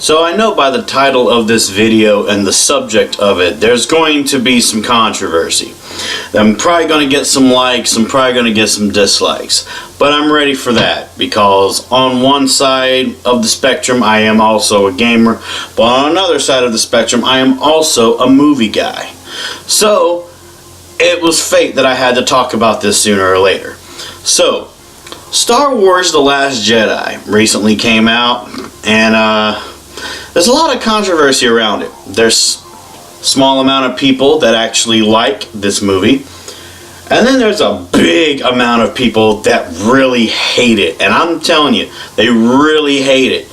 So I know by the title of this video and the subject of it, there's going to be some controversy. I'm probably going to get some likes, I'm probably going to get some dislikes. But I'm ready for that, because on one side of the spectrum I am also a gamer, but on another side of the spectrum I am also a movie guy. So it was fate that I had to talk about this sooner or later. So Star Wars The Last Jedi recently came out, and there's a lot of controversy around it. There's a small amount of people that actually like this movie, and then there's a big amount of people that really hate it. And I'm telling you, they really hate it.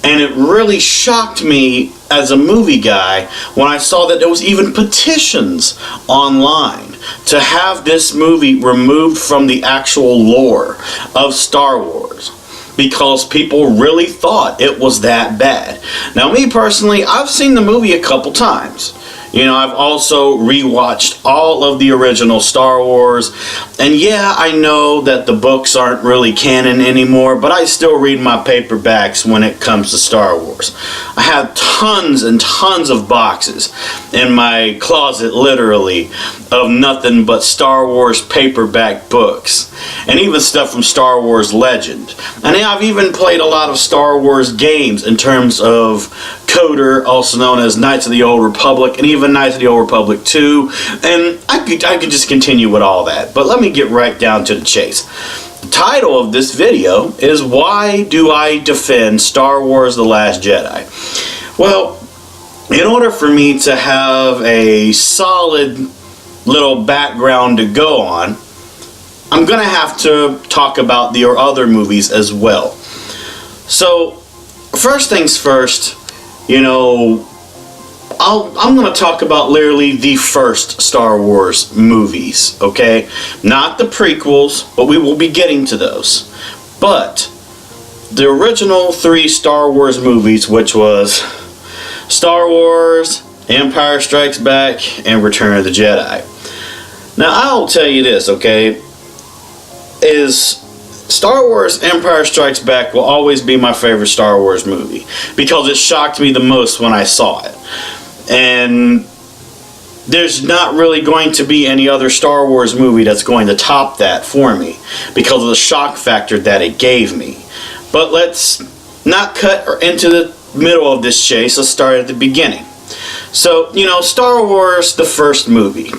And it really shocked me as a movie guy when I saw that there was even petitions online to have this movie removed from the actual lore of Star Wars, because people really thought it was that bad. Now, me personally, I've seen the movie a couple times. You know, I've also rewatched all of the original Star Wars, and yeah, I know that the books aren't really canon anymore, but I still read my paperbacks when it comes to Star Wars. I have tons and tons of boxes in my closet, literally, of nothing but Star Wars paperback books, and even stuff from Star Wars Legend. And I've even played a lot of Star Wars games in terms of Coder, also known as Knights of the Old Republic, and even Knights of the Old Republic 2, and I could just continue with all that. But let me get right down to the chase. The title of this video is Why Do I Defend Star Wars The Last Jedi? Well, in order for me to have a solid little background to go on, I'm going to have to talk about the other movies as well. So, first things first, you know, I'm going to talk about literally the first Star Wars movies, okay? Not the prequels, but we will be getting to those. But the original 3 Star Wars movies, which was Star Wars, Empire Strikes Back, and Return of the Jedi. Now, I'll tell you this, okay, is Star Wars Empire Strikes Back will always be my favorite Star Wars movie, because it shocked me the most when I saw it. And there's not really going to be any other Star Wars movie that's going to top that for me, because of the shock factor that it gave me. But let's not cut into the middle of this chase, let's start at the beginning. So, you know, Star Wars, the first movie,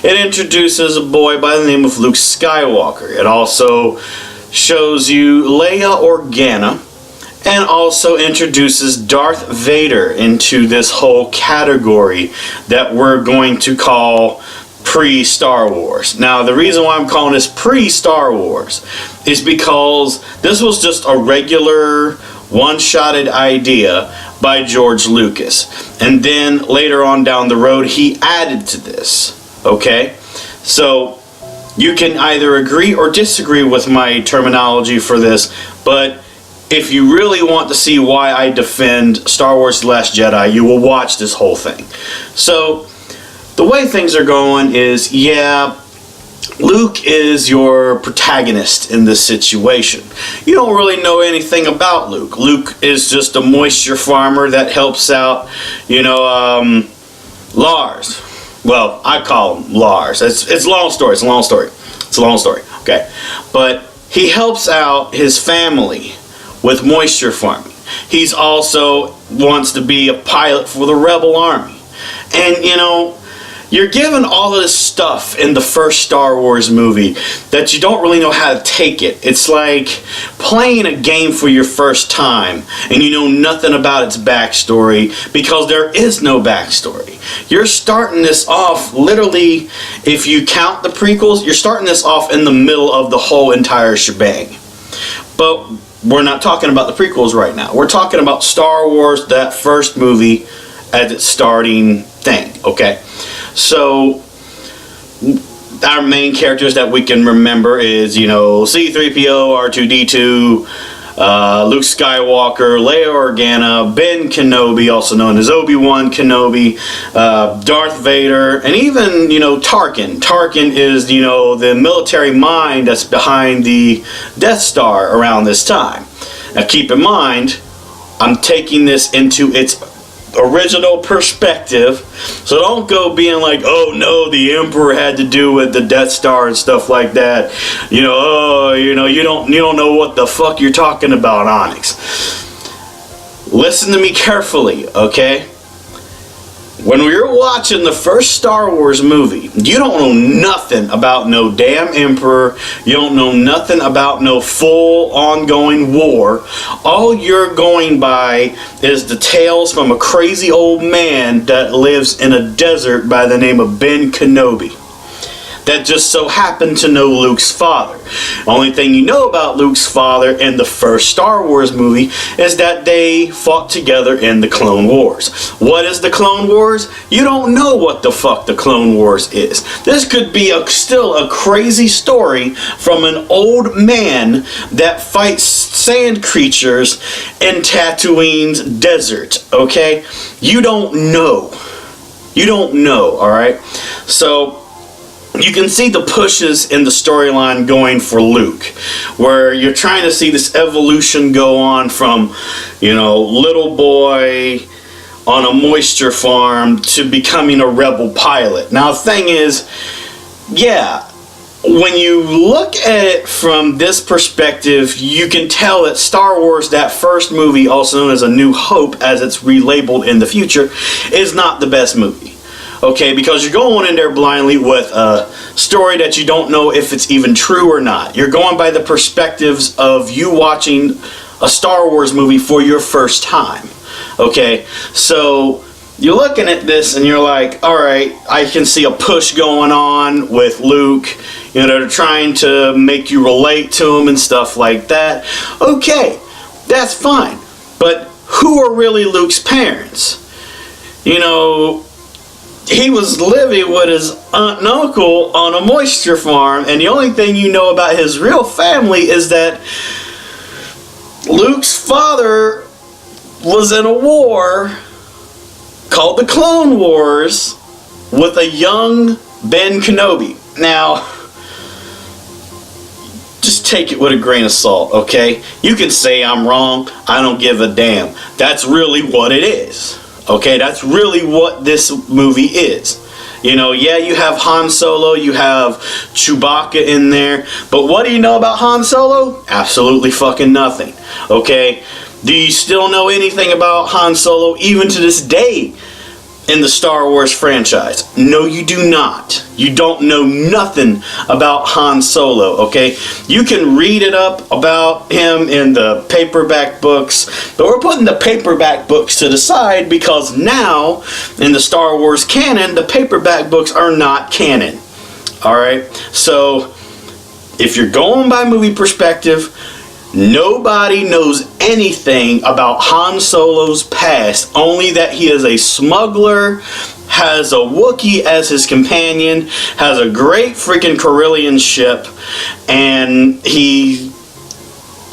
it introduces a boy by the name of Luke Skywalker. It also shows you Leia Organa, and also introduces Darth Vader into this whole category that we're going to call pre-Star Wars. Now, the reason why I'm calling this pre-Star Wars is because this was just a regular one-shotted idea by George Lucas, and then later on down the road he added to this, okay? So you can either agree or disagree with my terminology for this, but if you really want to see why I defend Star Wars The Last Jedi, you will watch this whole thing. So, the way things are going is, yeah, Luke is your protagonist in this situation. You don't really know anything about Luke. Luke is just a moisture farmer that helps out, you know, Lars. Well, I call him Lars. It's a long story. It's a long story. It's a long story. Okay. But he helps out his family with moisture farming. He's also wants to be a pilot for the Rebel Army. And, you know, you're given all of this stuff in the first Star Wars movie that you don't really know how to take it. It's like playing a game for your first time and you know nothing about its backstory, because there is no backstory. You're starting this off, literally, if you count the prequels, you're starting this off in the middle of the whole entire shebang. But we're not talking about the prequels right now. We're talking about Star Wars, that first movie, as its starting thing, okay? So, our main characters that we can remember is, you know, C-3PO, R2-D2, Luke Skywalker, Leia Organa, Ben Kenobi, also known as Obi-Wan Kenobi, Darth Vader, and even, you know, Tarkin. Tarkin is, you know, the military mind that's behind the Death Star around this time. Now keep in mind, I'm taking this into its original perspective, so don't go being like, oh no, the Emperor had to do with the Death Star and stuff like that. You don't know what the fuck you're talking about, Onyx. Listen to me carefully, okay? When we were watching the first Star Wars movie, you don't know nothing about no damn Emperor. You don't know nothing about no full ongoing war. All you're going by is the tales from a crazy old man that lives in a desert by the name of Ben Kenobi, that just so happened to know Luke's father. Only thing you know about Luke's father in the first Star Wars movie is that they fought together in the Clone Wars. What is the Clone Wars? You don't know what the fuck the Clone Wars is. This could be still a crazy story from an old man that fights sand creatures in Tatooine's desert, okay? You don't know. You don't know, alright? So you can see the pushes in the storyline going for Luke, where you're trying to see this evolution go on from, little boy on a moisture farm to becoming a rebel pilot. Now, the thing is, yeah, when you look at it from this perspective, you can tell that Star Wars, that first movie, also known as A New Hope, as it's relabeled in the future, is not the best movie. Okay, because you're going in there blindly with a story that you don't know if it's even true or not. You're going by the perspectives of you watching a Star Wars movie for your first time. Okay, so you're looking at this and you're like, alright, I can see a push going on with Luke. They're trying to make you relate to him and stuff like that. Okay, that's fine. But who are really Luke's parents? He was living with his aunt and uncle on a moisture farm, and the only thing you know about his real family is that Luke's father was in a war called the Clone Wars with a young Ben Kenobi. Now, just take it with a grain of salt, okay? You can say I'm wrong, I don't give a damn. That's really what it is. Okay, that's really what this movie is. Yeah, you have Han Solo, you have Chewbacca in there, but what do you know about Han Solo? Absolutely fucking nothing. Okay, do you still know anything about Han Solo even to this day in the Star Wars franchise? No, you do not. You don't know nothing about Han Solo, okay? You can read it up about him in the paperback books, but we're putting the paperback books to the side because now, in the Star Wars canon, the paperback books are not canon. Alright? So, if you're going by movie perspective, nobody knows anything about Han Solo's past, only that he is a smuggler, has a Wookiee as his companion, has a great freaking Corellian ship, and he's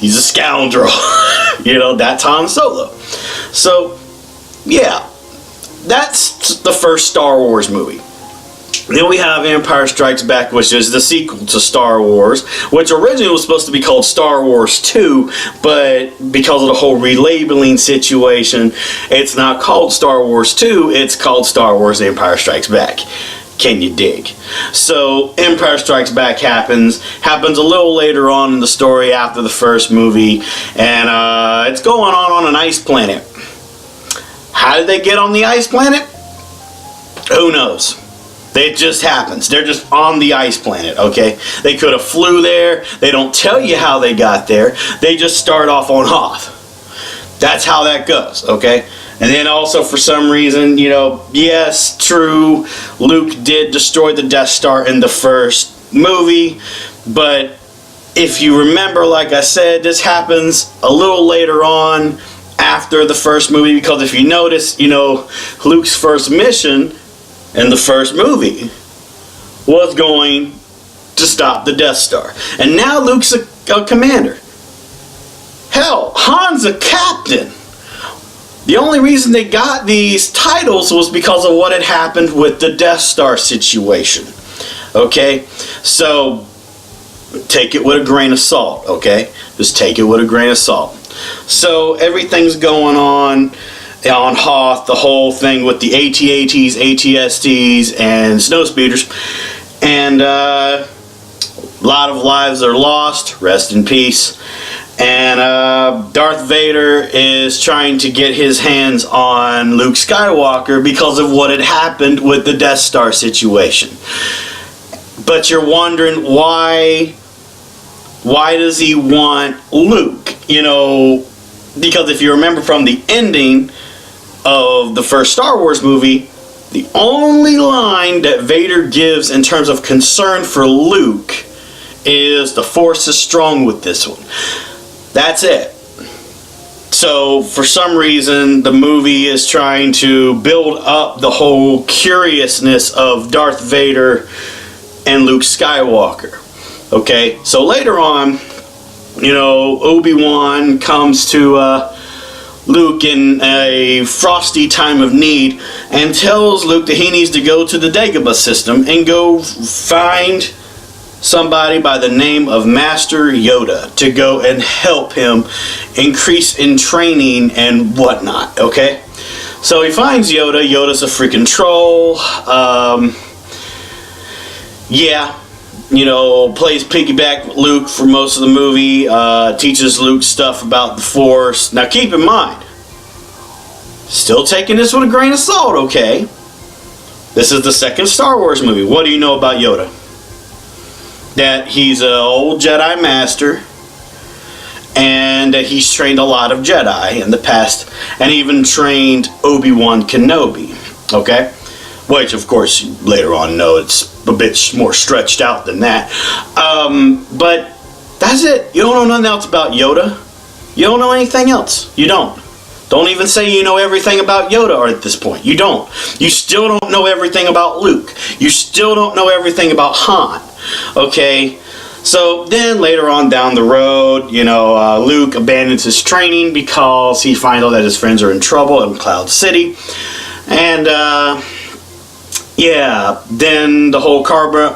a scoundrel. That's Han Solo. So, yeah, that's the first Star Wars movie. Then we have Empire Strikes Back, which is the sequel to Star Wars, which originally was supposed to be called Star Wars 2, but because of the whole relabeling situation, it's not called Star Wars 2, it's called Star Wars Empire Strikes Back. Can you dig? So, Empire Strikes Back happens a little later on in the story after the first movie, and it's going on an ice planet. How did they get on the ice planet? Who knows? It just happens. They're just on the ice planet, okay? They could have flew there. They don't tell you how they got there. They just start off on Hoth. That's how that goes, okay? And then also for some reason, yes, true, Luke did destroy the Death Star in the first movie, but if you remember, like I said, this happens a little later on after the first movie, because if you notice, Luke's first mission in the first movie was going to stop the Death Star. And now Luke's a commander. Hell, Han's a captain. The only reason they got these titles was because of what had happened with the Death Star situation. Okay? So, take it with a grain of salt, okay? Just take it with a grain of salt. So everything's going on Hoth, the whole thing with the AT-ATs, AT-STs, and snowspeeders. And a lot of lives are lost, rest in peace. And Darth Vader is trying to get his hands on Luke Skywalker because of what had happened with the Death Star situation. But you're wondering why does he want Luke? You know, because if you remember from the ending of the first Star Wars movie, the only line that Vader gives in terms of concern for Luke is the Force is strong with this one. That's it. So for some reason the movie is trying to build up the whole curiousness of Darth Vader and Luke Skywalker. Okay, so later on, you know, Obi-Wan comes to Luke in a frosty time of need and tells Luke that he needs to go to the Dagobah system and go find somebody by the name of Master Yoda to go and help him increase in training and whatnot. Okay, so he finds Yoda. Yoda's a freaking troll. Yeah, you know, plays piggyback with Luke for most of the movie, teaches Luke stuff about the Force. Now keep in mind, still taking this with a grain of salt, okay? This is the second Star Wars movie. What do you know about Yoda? That he's an old Jedi master, and that he's trained a lot of Jedi in the past, and even trained Obi-Wan Kenobi, okay? Which, of course, you later on know it's a bit more stretched out than that. But that's it. You don't know nothing else about Yoda. You don't know anything else. You don't. Don't even say you know everything about Yoda at this point. You don't. You still don't know everything about Luke. You still don't know everything about Han. Okay? So then later on down the road, you know, Luke abandons his training because he finds out that his friends are in trouble in Cloud City. And, yeah, then the whole carbon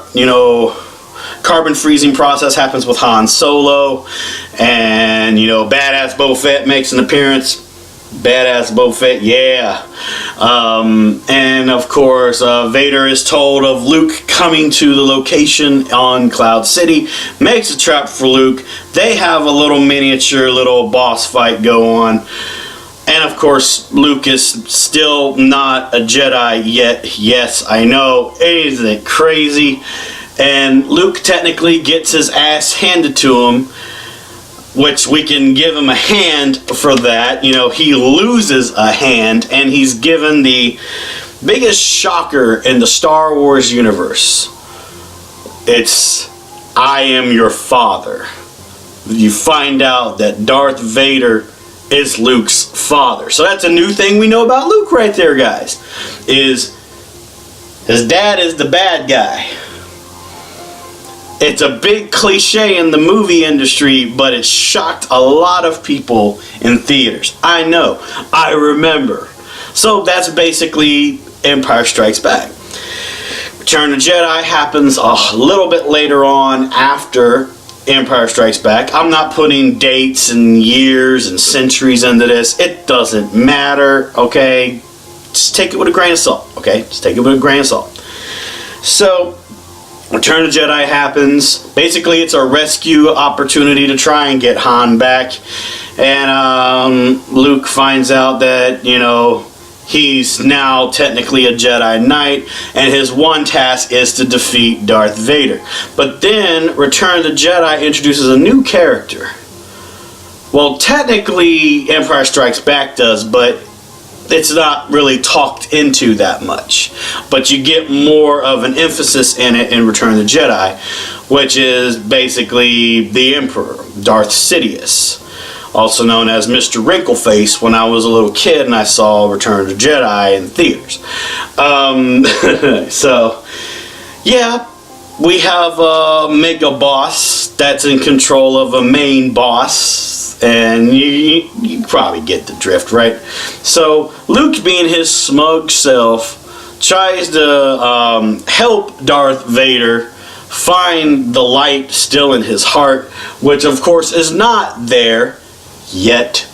freezing process happens with Han Solo, and, you know, badass Boba Fett makes an appearance. Badass Boba Fett, yeah. And of course, Vader is told of Luke coming to the location on Cloud City, makes a trap for Luke. They have a little miniature little boss fight go on. And of course, Luke is still not a Jedi yet. Yes, I know. Isn't it crazy? And Luke technically gets his ass handed to him, which we can give him a hand for that. You know, he loses a hand, and he's given the biggest shocker in the Star Wars universe. It's, I am your father. You find out that Darth Vader is Luke's father. So that's a new thing we know about Luke right there, guys. Is his dad is the bad guy. It's a big cliche in the movie industry, but it shocked a lot of people in theaters. I know. I remember. So that's basically Empire Strikes Back. Return of the Jedi happens a little bit later on after Empire Strikes Back. I'm not putting dates and years and centuries into this. It doesn't matter, okay? Just take it with a grain of salt, okay? Just take it with a grain of salt. So, Return of the Jedi happens. Basically, it's a rescue opportunity to try and get Han back. And Luke finds out that, you know, he's now technically a Jedi Knight, and his one task is to defeat Darth Vader. But then Return of the Jedi introduces a new character. Well, technically Empire Strikes Back does, but it's not really talked into that much. But you get more of an emphasis in it in Return of the Jedi, which is basically the Emperor, Darth Sidious, also known as Mr. Wrinkleface when I was a little kid and I saw Return of the Jedi in theaters. So, yeah, we have a mega boss that's in control of a main boss, and you probably get the drift, right? So, Luke, being his smug self, tries to help Darth Vader find the light still in his heart, which of course is not there yet.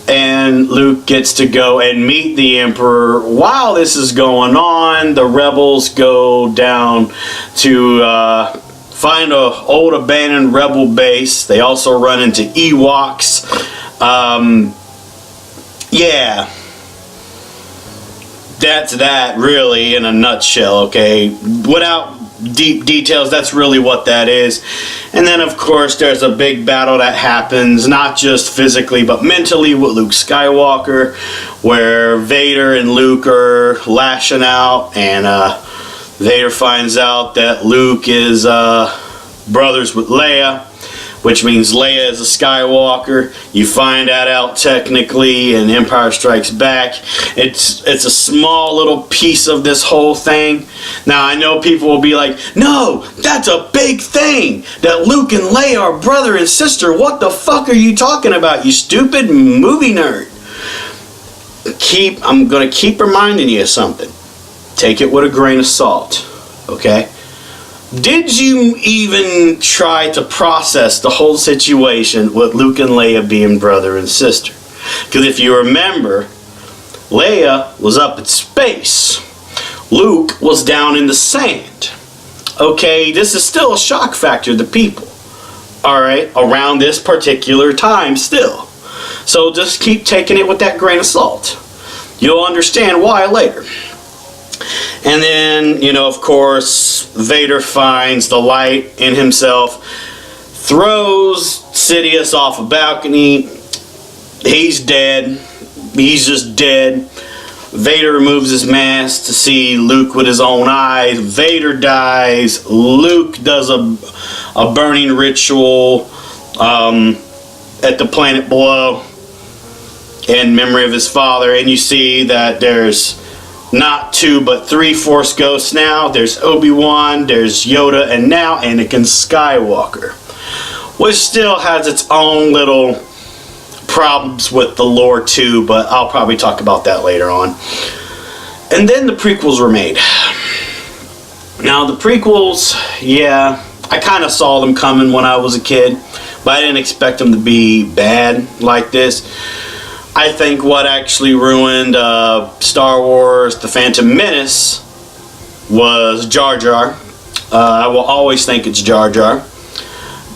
And Luke gets to go and meet the Emperor. While this is going on, the rebels go down to find an old abandoned rebel base. They also run into Ewoks. Yeah. That's that, really, in a nutshell, okay? Without deep details, that's really what that is. And then, of course, there's a big battle that happens, not just physically, but mentally, with Luke Skywalker, where Vader and Luke are lashing out, and Vader finds out that Luke is brothers with Leia, which means Leia is a Skywalker. You find that out technically in Empire Strikes Back. It's a small little piece of this whole thing. Now, I know people will be like, no, that's a big thing, that Luke and Leia are brother and sister. What the fuck are you talking about, you stupid movie nerd? I'm going to keep reminding you of something. Take it with a grain of salt, okay? Did you even try to process the whole situation with Luke and Leia being brother and sister? Because if you remember, Leia was up in space. Luke was down in the sand. Okay, this is still a shock factor to people. Alright, around this particular time still. So just keep taking it with that grain of salt. You'll understand why later. And then, you know, of course, Vader finds the light in himself, throws Sidious off a balcony. He's dead. He's just dead. Vader removes his mask to see Luke with his own eyes. Vader dies. Luke does a burning ritual at the planet below in memory of his father. And you see that there's not 2 but 3 Force ghosts now. There's Obi-Wan, there's Yoda, and now Anakin Skywalker, which still has its own little problems with the lore too, but I'll probably talk about that later on. And then the prequels were made. Now the prequels, yeah, I kind of saw them coming when I was a kid, but I didn't expect them to be bad like this. I think what actually ruined Star Wars The Phantom Menace was Jar Jar. I will always think it's Jar Jar.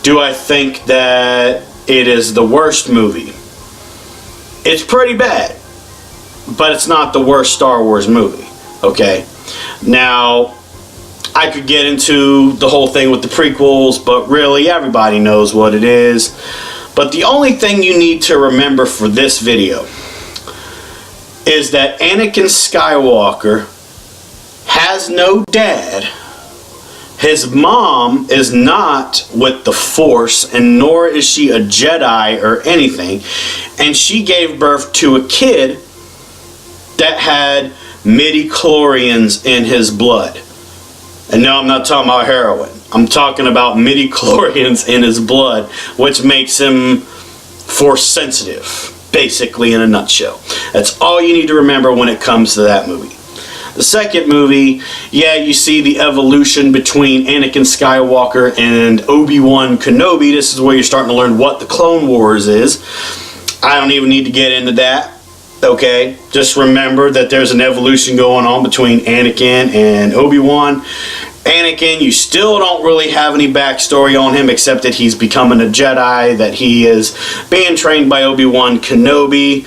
Do I think that it is the worst movie? It's pretty bad, but it's not the worst Star Wars movie, okay? Now, I could get into the whole thing with the prequels, but really everybody knows what it is. But the only thing you need to remember for this video is that Anakin Skywalker has no dad. His mom is not with the Force, and nor is she a Jedi or anything. And she gave birth to a kid that had midi-chlorians in his blood. And no, I'm not talking about heroin. I'm talking about midi-chlorians in his blood, which makes him Force sensitive, basically, in a nutshell. That's all you need to remember when it comes to that movie. The second movie, yeah, you see the evolution between Anakin Skywalker and Obi-Wan Kenobi. This is where you're starting to learn what the Clone Wars is. I don't even need to get into that. Okay, just remember that there's an evolution going on between Anakin and Obi-Wan. Anakin, you still don't really have any backstory on him except that he's becoming a Jedi, that he is being trained by Obi-Wan Kenobi,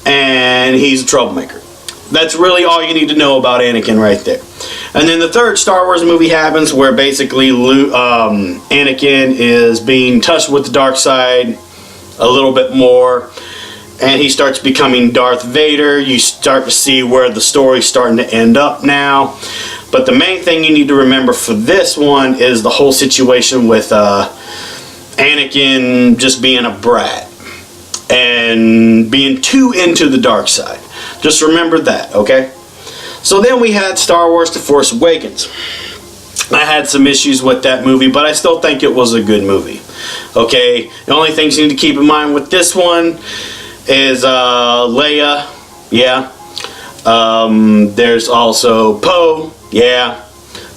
and he's a troublemaker. That's really all you need to know about Anakin right there. And then the third Star Wars movie happens where basically Anakin is being touched with the dark side a little bit more, and he starts becoming Darth Vader. You start to see where the story's starting to end up now. But the main thing you need to remember for this one is the whole situation with Anakin just being a brat and being too into the dark side. Just remember that, okay? So then we had Star Wars The Force Awakens. I had some issues with that movie, but I still think it was a good movie. Okay, the only things you need to keep in mind with this one is Leia, yeah. There's also Poe, yeah.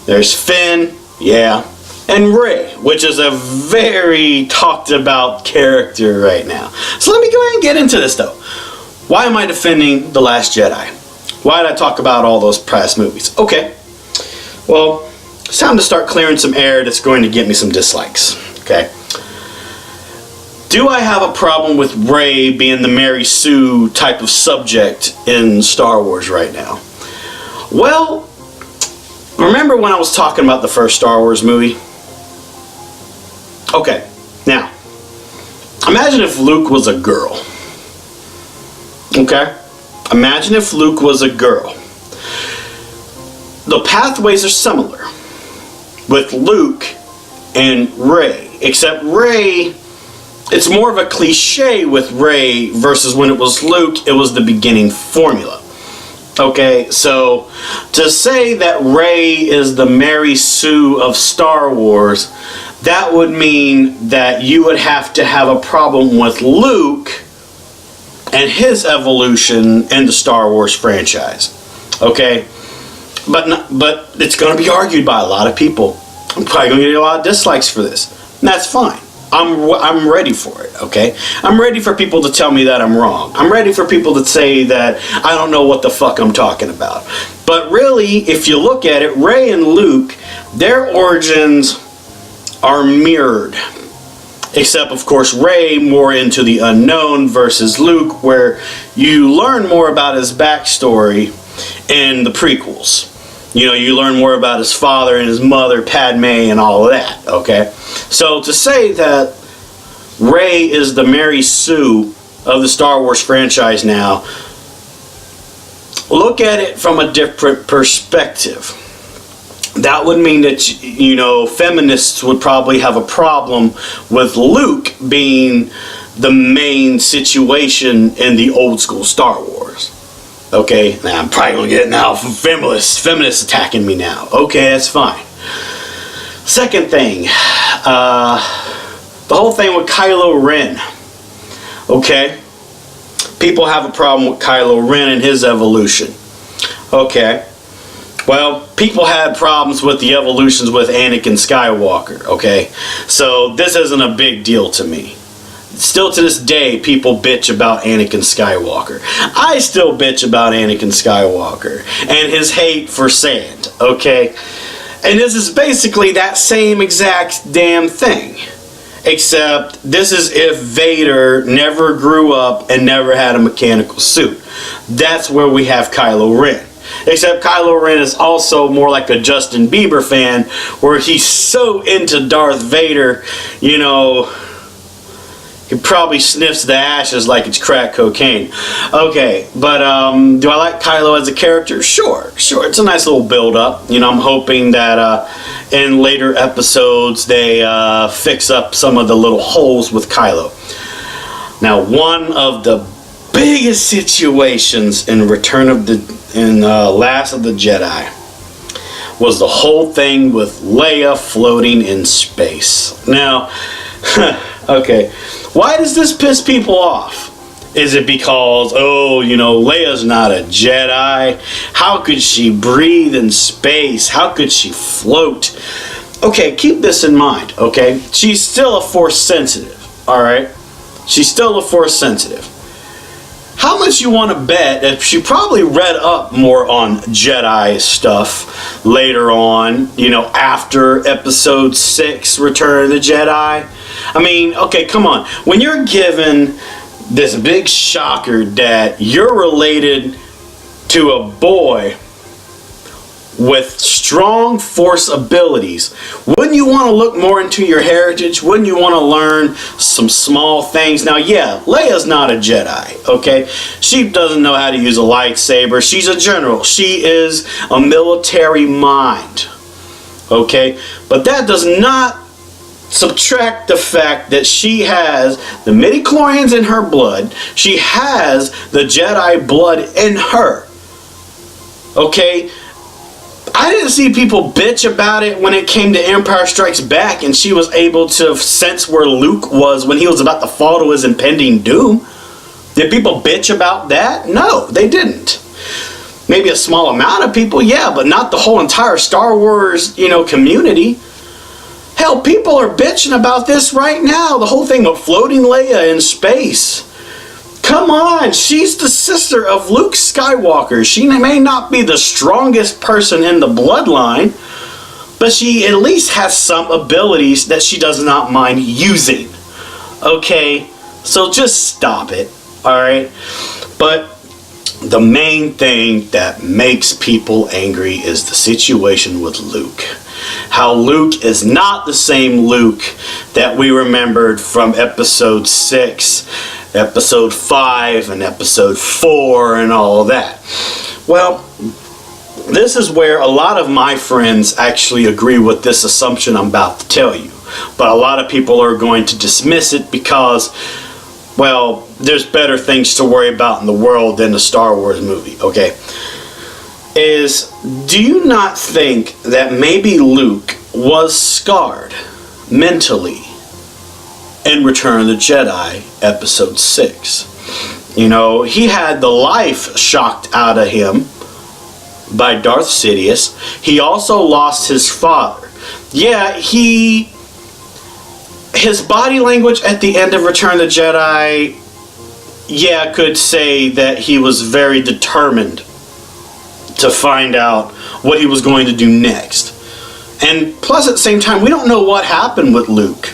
There's Finn, yeah. and Rey, which is a very talked about character right now. So let me go ahead and get into this though. Why am I defending The Last Jedi? Why did I talk about all those past movies? Okay, well, it's time to start clearing some air that's going to get me some dislikes. Okay. Do I have a problem with Rey being the Mary Sue type of subject in Star Wars right now? Well, remember when I was talking about the first Star Wars movie? Okay, now, imagine if Luke was a girl. Okay? Imagine if Luke was a girl. The pathways are similar with Luke and Rey, except Rey, it's more of a cliche with Rey versus when it was Luke, it was the beginning formula. Okay, so to say that Rey is the Mary Sue of Star Wars, that would mean that you would have to have a problem with Luke and his evolution in the Star Wars franchise. Okay, but it's going to be argued by a lot of people. I'm probably going to get a lot of dislikes for this, and that's fine. I'm ready for it, okay? I'm ready for people to tell me that I'm wrong. I'm ready for people to say that I don't know what the fuck I'm talking about. But really, if you look at it, Rey and Luke, their origins are mirrored. Except, of course, Rey more into the unknown versus Luke, where you learn more about his backstory in the prequels. You know, you learn more about his father and his mother, Padme, and all of that, okay? So to say that Rey is the Mary Sue of the Star Wars franchise now, look at it from a different perspective. That would mean that, you know, feminists would probably have a problem with Luke being the main situation in the old school Star Wars. Okay, now I'm probably gonna get now from feminists attacking me now. Okay, that's fine. Second thing, the whole thing with Kylo Ren. Okay, people have a problem with Kylo Ren and his evolution. Okay, well, people had problems with the evolutions with Anakin Skywalker. Okay, so this isn't a big deal to me. Still to this day, people bitch about Anakin Skywalker. I still bitch about Anakin Skywalker and his hate for sand, okay? And this is basically that same exact damn thing. Except this is if Vader never grew up and never had a mechanical suit. That's where we have Kylo Ren. Except Kylo Ren is also more like a Justin Bieber fan, where he's so into Darth Vader, you know, he probably sniffs the ashes like it's crack cocaine. Okay, but do I like Kylo as a character? Sure. It's a nice little build-up. You know, I'm hoping that in later episodes they fix up some of the little holes with Kylo. Now, one of the biggest situations in Last of the Jedi was the whole thing with Leia floating in space. Now, okay, why does this piss people off? Is it because, oh, you know, Leia's not a Jedi? How could she breathe in space? How could she float? Okay, keep this in mind, okay? She's still a Force sensitive, alright? She's still a Force sensitive. How much you want to bet that she probably read up more on Jedi stuff later on, you know, after Episode 6, Return of the Jedi? I mean, okay, come on. When you're given this big shocker that you're related to a boy with strong Force abilities, wouldn't you want to look more into your heritage? Wouldn't you want to learn some small things? Now, yeah, Leia's not a Jedi, okay? She doesn't know how to use a lightsaber. She's a general. She is a military mind, okay? But that does not subtract the fact that she has the midichlorians in her blood. She has the Jedi blood in her, okay? I didn't see people bitch about it when it came to Empire Strikes Back and she was able to sense where Luke was when he was about to fall to his impending doom. Did people bitch about that? No, they didn't. Maybe a small amount of people, yeah, but not the whole entire Star Wars, you know, community. Hell, people are bitching about this right now. The whole thing of floating Leia in space. Come on, she's the sister of Luke Skywalker. She may not be the strongest person in the bloodline, but she at least has some abilities that she does not mind using. Okay, so just stop it, alright? But the main thing that makes people angry is the situation with Luke. How Luke is not the same Luke that we remembered from episode 6, episode 5, and episode 4, and all of that. Well, this is where a lot of my friends actually agree with this assumption I'm about to tell you. But a lot of people are going to dismiss it because, well, there's better things to worry about in the world than a Star Wars movie, okay? Do you not think that maybe Luke was scarred mentally in Return of the Jedi, episode 6? You know, he had the life shocked out of him by Darth Sidious. He also lost his father. Yeah, his body language at the end of Return of the Jedi, yeah, could say that he was very determined to find out what he was going to do next. And plus, at the same time, we don't know what happened with Luke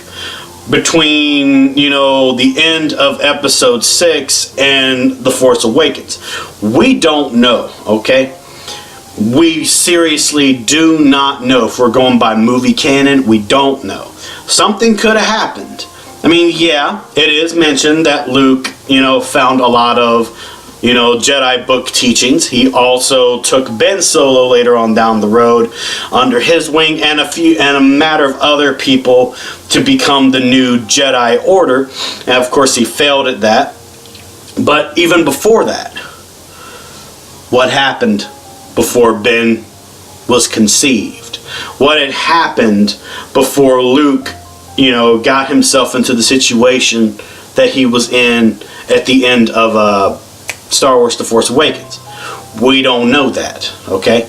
between, you know, the end of episode 6 and The Force Awakens. We don't know, okay? We seriously do not know. If we're going by movie canon, we don't know. Something could have happened. I mean, yeah, it is mentioned that Luke, you know, found a lot of, you know, Jedi book teachings. He also took Ben Solo later on down the road under his wing, and a matter of other people to become the new Jedi Order. And of course, he failed at that. But even before that, what happened before Ben was conceived? What had happened before Luke, you know, got himself into the situation that he was in at the end of Star Wars The Force Awakens? We don't know that, okay?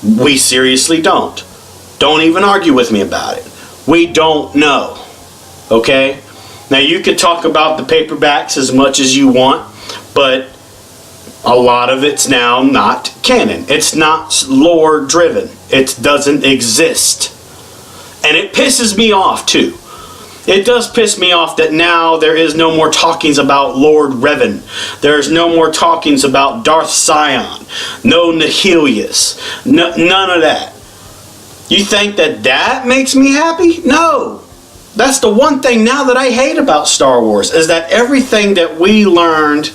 We seriously don't. Don't even argue with me about it. We don't know, okay? Now, you could talk about the paperbacks as much as you want, but a lot of it's now not canon. It's not lore driven. It doesn't exist. And it pisses me off too. It does piss me off that now there is no more talkings about Lord Revan. There's no more talkings about Darth Sion. No Nihilius. None of that. You think that makes me happy? No. That's the one thing now that I hate about Star Wars, is that everything that we learned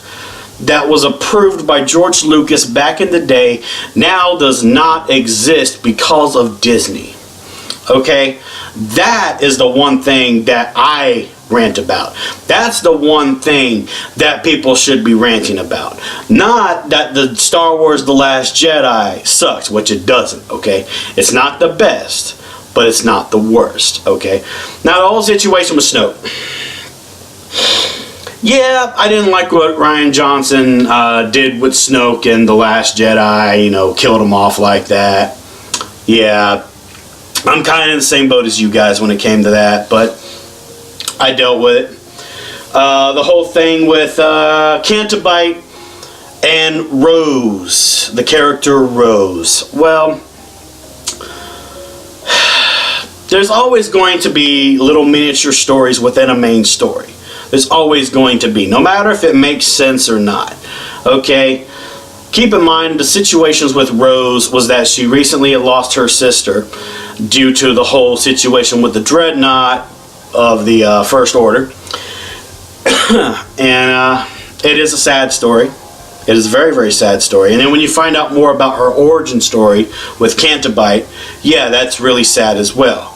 that was approved by George Lucas back in the day now does not exist because of Disney. Okay? That is the one thing that I rant about. That's the one thing that people should be ranting about. Not that the Star Wars The Last Jedi sucks, which it doesn't, okay? It's not the best, but it's not the worst, okay? Now, the whole situation with Snoke. Yeah, I didn't like what Rian Johnson did with Snoke in The Last Jedi, you know, killed him off like that. Yeah, I'm kind of in the same boat as you guys when it came to that, but I dealt with it. The whole thing with Cantabite and Rose, the character Rose. Well, there's always going to be little miniature stories within a main story. There's always going to be, no matter if it makes sense or not. Okay? Keep in mind, the situations with Rose was that she recently had lost her sister due to the whole situation with the Dreadnought of the First Order. And it is a sad story. It is a very, very sad story. And then when you find out more about her origin story with Cantabite, yeah, that's really sad as well.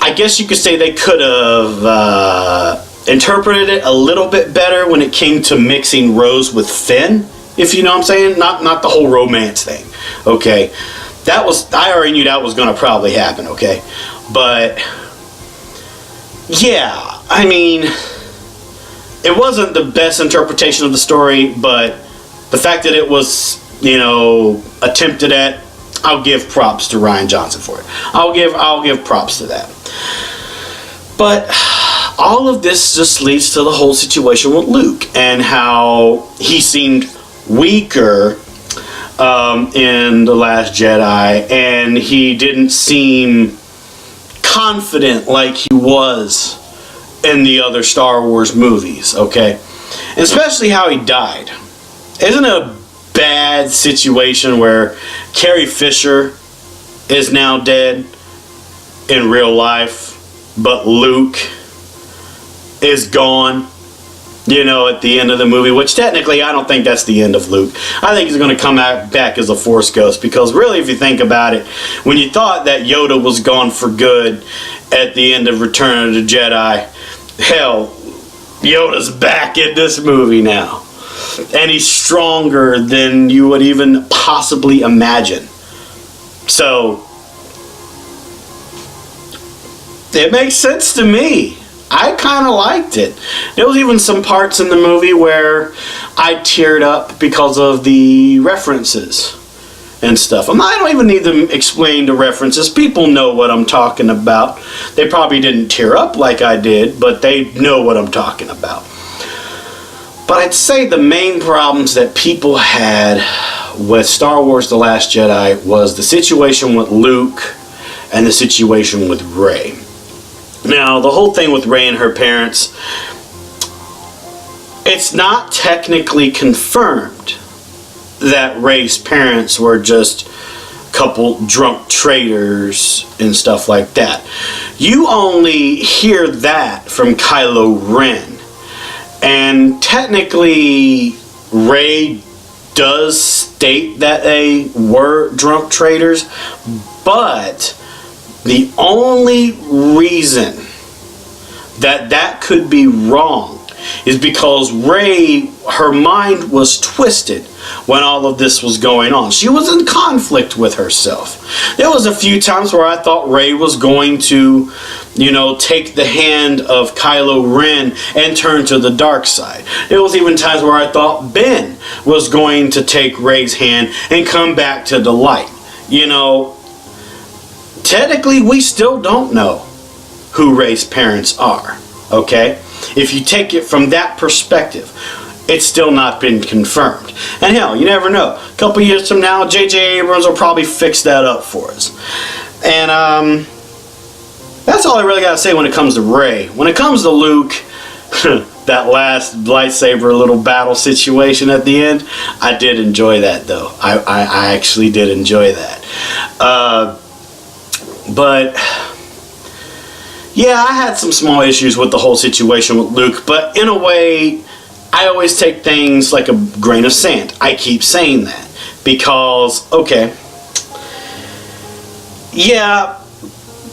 I guess you could say they could have interpreted it a little bit better when it came to mixing Rose with Finn, if you know what I'm saying. Not the whole romance thing, okay? I already knew that was going to probably happen, okay? But yeah, I mean, it wasn't the best interpretation of the story, but the fact that it was, you know, attempted at, I'll give props to Rian Johnson for it. I'll give props to that. But all of this just leads to the whole situation with Luke and how he seemed weaker in The Last Jedi, and he didn't seem confident like he was in the other Star Wars movies, okay? And especially how he died. Isn't it a bad situation where Carrie Fisher is now dead in real life, but Luke is gone, you know, at the end of the movie, which technically I don't think that's the end of Luke. I think he's going to come back as a Force ghost, because really, if you think about it, when you thought that Yoda was gone for good at the end of Return of the Jedi, hell, Yoda's back in this movie now. And he's stronger than you would even possibly imagine. So, it makes sense to me. I kind of liked it. There was even some parts in the movie where I teared up because of the references and stuff. I don't even need to explain the references. People know what I'm talking about. They probably didn't tear up like I did, but they know what I'm talking about. But I'd say the main problems that people had with Star Wars The Last Jedi was the situation with Luke and the situation with Rey. Now, the whole thing with Rey and her parents, it's not technically confirmed that Rey's parents were just a couple drunk traitors and stuff like that. You only hear that from Kylo Ren. And technically, Rey does state that they were drunk traitors, but the only reason that could be wrong is because Rey, her mind was twisted when all of this was going on. She was in conflict with herself. There was a few times where I thought Rey was going to, you know, take the hand of Kylo Ren and turn to the dark side. There was even times where I thought Ben was going to take Rey's hand and come back to the light. You know, technically we still don't know who Rey's parents are, okay? If you take it from that perspective, it's still not been confirmed. And hell, you never know. A couple years from now, J.J. Abrams will probably fix that up for us. And that's all I really got to say when it comes to Rey. When it comes to Luke, that last lightsaber little battle situation at the end, I did enjoy that, though. I actually did enjoy that. But yeah, I had some small issues with the whole situation with Luke, but in a way, I always take things like a grain of sand. I keep saying that because, okay, yeah,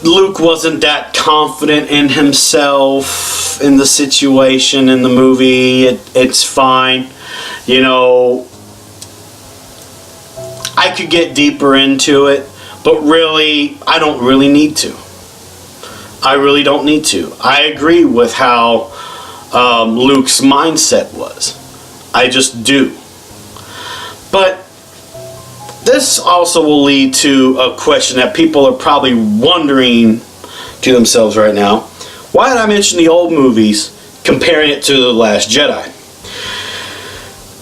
Luke wasn't that confident in himself in the situation in the movie. It's fine. You know, I could get deeper into it, but really, I don't really need to. I really don't need to. I agree with how Luke's mindset was. I just do. But this also will lead to a question that people are probably wondering to themselves right now. Why did I mention the old movies comparing it to The Last Jedi?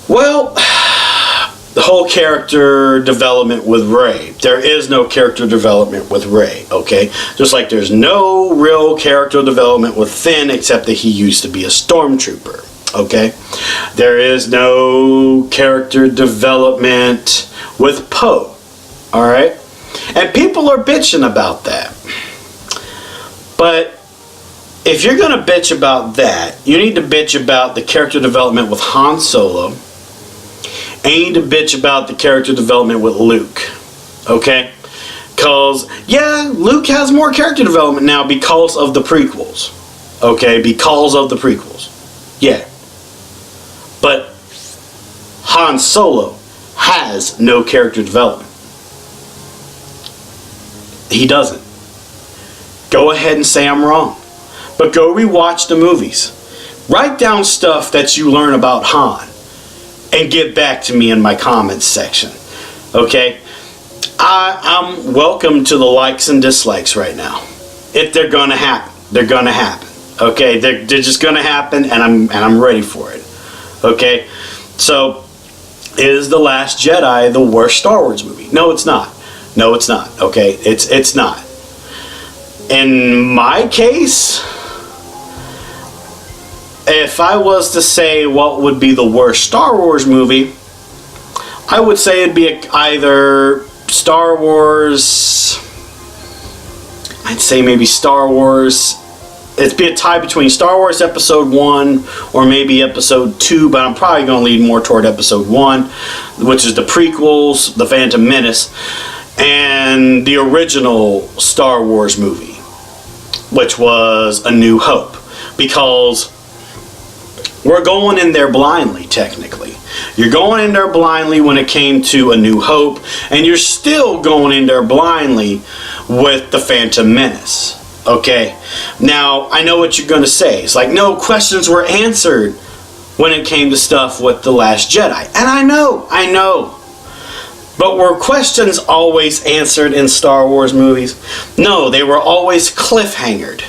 Well, the whole character development with Rey. There is no character development with Rey, okay? Just like there's no real character development with Finn, except that he used to be a stormtrooper, okay? There is no character development with Poe, alright? And people are bitching about that. But if you're gonna bitch about that, you need to bitch about the character development with Han Solo, and you need to bitch about the character development with Luke, okay? Because, yeah, Luke has more character development now because of the prequels, okay? Because of the prequels, yeah. But Han Solo has no character development. He doesn't. Go ahead and say I'm wrong, but go rewatch the movies. Write down stuff that you learn about Han and get back to me in my comments section, okay? I'm welcome to the likes and dislikes right now. If they're gonna happen, they're gonna happen. Okay, they're just gonna happen, and I'm ready for it. Okay, so is The Last Jedi the worst Star Wars movie? No, it's not. No, it's not. Okay, it's not. In my case, if I was to say what would be the worst Star Wars movie, I would say it'd be either Star Wars. I'd say maybe Star Wars. It'd be a tie between Star Wars Episode 1 or maybe Episode 2, but I'm probably going to lean more toward Episode 1, which is the prequels, The Phantom Menace, and the original Star Wars movie, which was A New Hope. Because we're going in there blindly, technically. You're going in there blindly when it came to A New Hope, and you're still going in there blindly with The Phantom Menace. Okay, now I know what you're going to say. It's like, no questions were answered when it came to stuff with The Last Jedi. And I know. But were questions always answered in Star Wars movies? No, they were always cliffhangered.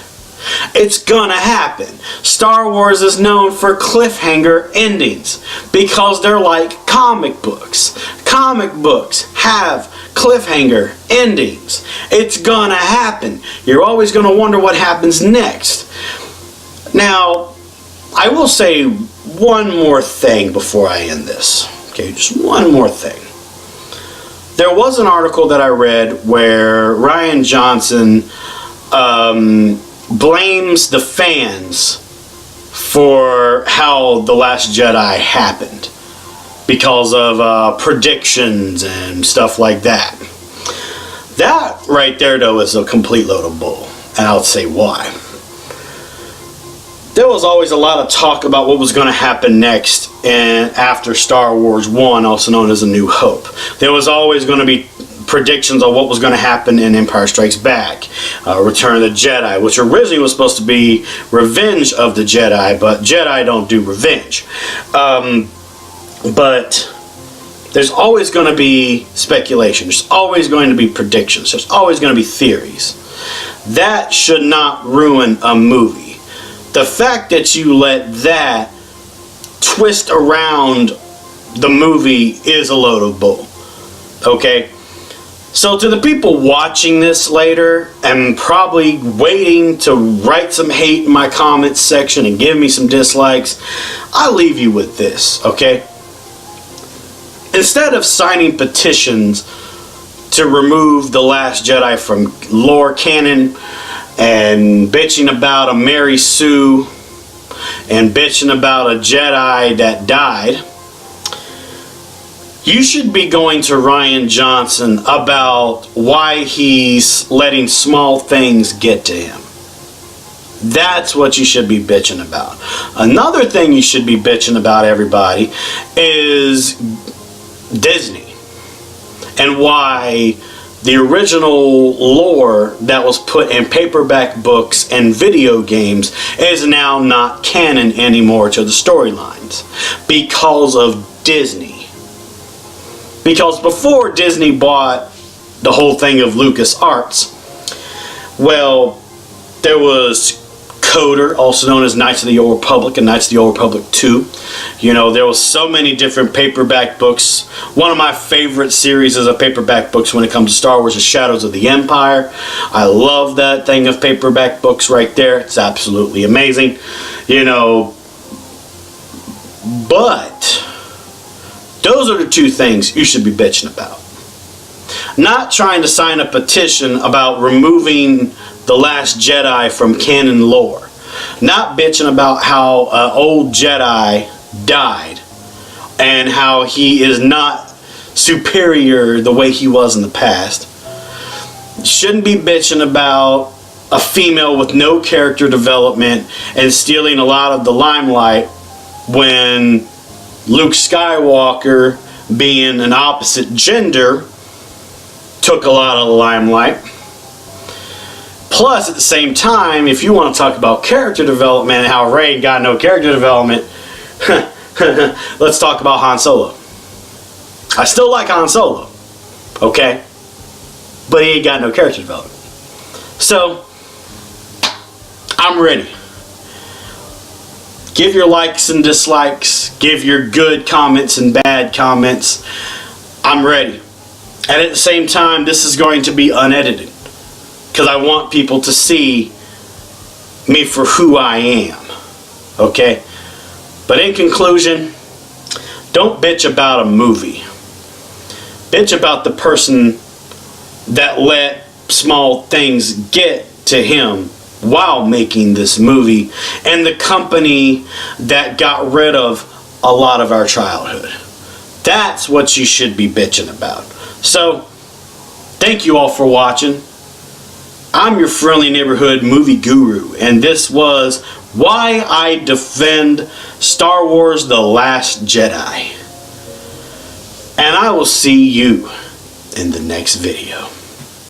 It's gonna happen. Star Wars is known for cliffhanger endings because they're like comic books. Comic books have cliffhanger endings. It's gonna happen. You're always gonna wonder what happens next. Now, I will say one more thing before I end this. Okay, just one more thing. There was an article that I read where Rian Johnson blames the fans for how The Last Jedi happened because of predictions and stuff like that. That right there, though, is a complete load of bull, and I'll say why. There was always a lot of talk about what was going to happen next and after Star Wars 1, also known as A New Hope. There was always going to be predictions on what was going to happen in Empire Strikes Back, Return of the Jedi, which originally was supposed to be Revenge of the Jedi, but Jedi don't do revenge. But there's always going to be speculation. There's always going to be predictions. There's always going to be theories. That should not ruin a movie. The fact that you let that twist around the movie is a load of bull. Okay? So to the people watching this later and probably waiting to write some hate in my comments section and give me some dislikes, I'll leave you with this, okay? Instead of signing petitions to remove The Last Jedi from lore canon and bitching about a Mary Sue and bitching about a Jedi that died, you should be going to Rian Johnson about why he's letting small things get to him. That's what you should be bitching about. Another thing you should be bitching about, everybody, is Disney and why the original lore that was put in paperback books and video games is now not canon anymore to the storylines because of Disney. Because before Disney bought the whole thing of LucasArts, well, there was Coder, also known as Knights of the Old Republic and Knights of the Old Republic 2. You know, there was so many different paperback books. One of my favorite series of paperback books when it comes to Star Wars is Shadows of the Empire. I love that thing of paperback books right there. It's absolutely amazing. You know, but those are the two things you should be bitching about. Not trying to sign a petition about removing The Last Jedi from canon lore. Not bitching about how an old Jedi died and how he is not superior the way he was in the past. Shouldn't be bitching about a female with no character development and stealing a lot of the limelight when Luke Skywalker, being an opposite gender, took a lot of the limelight. Plus, at the same time, if you want to talk about character development and how Rey got no character development, let's talk about Han Solo. I still like Han Solo, okay? but he ain't got no character development. So, I'm ready. Give your likes and dislikes. Give your good comments and bad comments. I'm ready. And at the same time, this is going to be unedited, because I want people to see me for who I am. Okay? But in conclusion, don't bitch about a movie. Bitch about the person that let small things get to him while making this movie, and the company that got rid of a lot of our childhood. That's what you should be bitching about. So, thank you all for watching. I'm your friendly neighborhood movie guru, and this was why I defend Star Wars: The Last Jedi. And I will see you in the next video.